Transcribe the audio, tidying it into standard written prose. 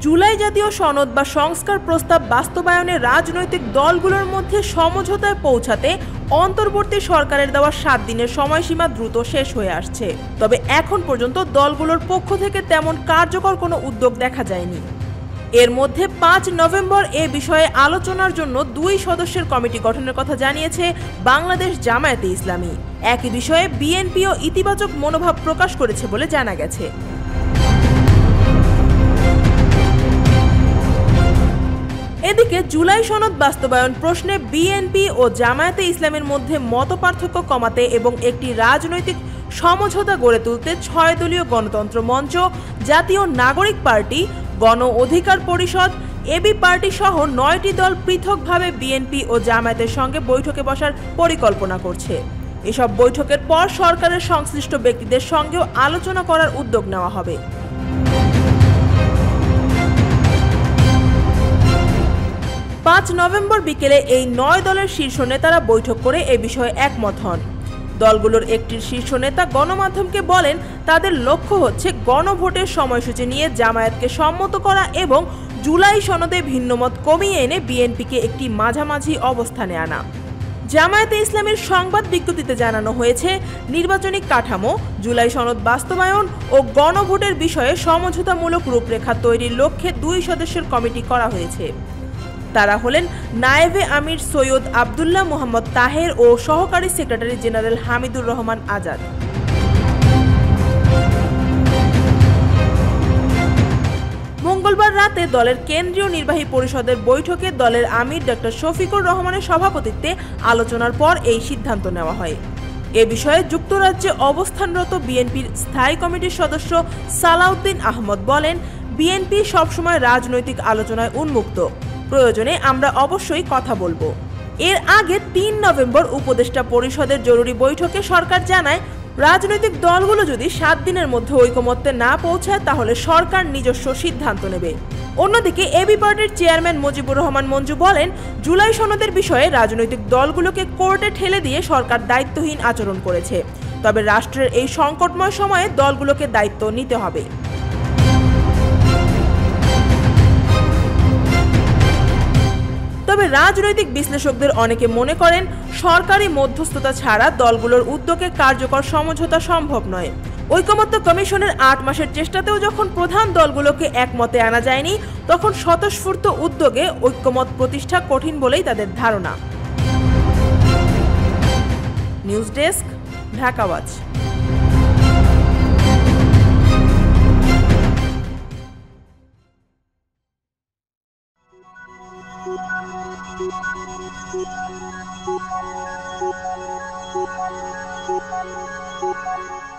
জুলাই জাতীয় সনদ বা সংস্কার প্রস্তাব বাস্তবায়নে রাজনৈতিক দলগুলোর মধ্যে সমঝোতায় পৌঁছাতে অন্তর্বর্তী সরকারের দেওয়া 7 দিনের সময়সীমা দ্রুত শেষ হয়ে আসছে। তবে এখন পর্যন্ত দলগুলোর পক্ষ থেকে তেমন কার্যকর কোনো উদ্যোগ দেখা যায়নি। এর মধ্যে 5 নভেম্বর এ বিষয়ে আলোচনার জন্য 2 সদস্যের কমিটি গঠনের কথা জানিয়েছে বাংলাদেশ জামায়াতে ইসলামী। একই বিষয়ে বিএনপিও ইতিবাচক মনোভাব প্রকাশ করেছে বলে জানা গেছে। এদিকে জুলাই সনদ বাস্তবায়ন প্রশ্নে বিএনপি ও জামায়াতে ইসলামের মধ্যে মতপার্থক্য কমাতে এবং একটি রাজনৈতিক সমঝোতা গড়ে তুলতে 6 দলীয় গণতন্ত্র মঞ্চ, জাতীয় নাগরিক পার্টি, গণ অধিকার পরিষদ, এবি পার্টি সহ 9টি দল পৃথকভাবে বিএনপি ও জামায়াতের সঙ্গে বৈঠকে বসার পরিকল্পনা করছে। এসব বৈঠকের পর সরকারের সংশ্লিষ্ট ব্যক্তিদের সঙ্গেও আলোচনা করার উদ্যোগ নেওয়া হবে। 5 নভেম্বর বিকেলে এই 9 দলের শীর্ষ নেতারা বৈঠক করে এ বিষয়ে একমত হন। দলগুলোর একটির শীর্ষ নেতা গণমাধ্যমকে বলেন, তাদের লক্ষ্য হচ্ছে গণভোটের সময়সূচি নিয়ে জামায়াতকে সম্মত করা এবং জুলাই সনদে ভিন্নমত কমিয়ে এনে বিএনপিকে একটি মাঝামাঝি অবস্থানে আনা। জামায়াতে ইসলামের সংবাদ বিজ্ঞপ্তিতে জানানো হয়েছে, নির্বাচনী কাঠামো, জুলাই সনদ বাস্তবায়ন ও গণভোটের বিষয়ে সমঝোতামূলক রূপরেখা তৈরির লক্ষ্যে 2 সদস্যের কমিটি করা হয়েছে। তারা হলেন নায়েবে আমির সৈয়দ আবদুল্লাহ মোহাম্মদ তাহের ও সহকারী সেক্রেটারি জেনারেল হামিদুর রহমান আজাদ। মঙ্গলবার রাতে দলের কেন্দ্রীয় নির্বাহী পরিষদের বৈঠকে দলের আমির ডক্টর শফিকুর রহমানের সভাপতিত্বে আলোচনার পর এই সিদ্ধান্ত নেওয়া হয়। এ বিষয়ে যুক্তরাজ্যে অবস্থানরত বিএনপির স্থায়ী কমিটির সদস্য সালাউদ্দিন আহমদ বলেন, বিএনপি সবসময় রাজনৈতিক আলোচনায় উন্মুক্ত, প্রয়োজনে আমরা অবশ্যই কথা বলবো। এর আগে 3 নভেম্বর উপদেষ্টা পরিষদের জরুরি বৈঠকে সরকার জানায়, রাজনৈতিক দলগুলো যদি 7 দিনের মধ্যে ঐকমত্যে না পৌঁছায় তাহলে সরকার নিজস্ব সিদ্ধান্ত নেবে। অন্যদিকে এবি পার্টির চেয়ারম্যান মুজিবুর রহমান মঞ্জু বলেন, জুলাই সনদের বিষয়ে রাজনৈতিক দলগুলোকে কোর্টে ঠেলে দিয়ে সরকার দায়িত্বহীন আচরণ করেছে। তবে রাষ্ট্রের এই সংকটময় সময়ে দলগুলোকে দায়িত্ব নিতে হবে। তবে রাজনৈতিক বিশ্লেষকদের অনেকে মনে করেন, সরকারি মধ্যস্থতা ছাড়া দলগুলোর উদ্যোগে কার্যকর সমঝোতা সম্ভব নয়। ঐকমত্য কমিশনের 8 মাসের চেষ্টাতেও যখন প্রধান দলগুলোকে একমতে আনা যায়নি, তখন স্বতঃস্ফূর্ত উদ্যোগে ঐকমত প্রতিষ্ঠা কঠিন বলেই তাদের ধারণা। News desk, Dhaka watch. Thank you.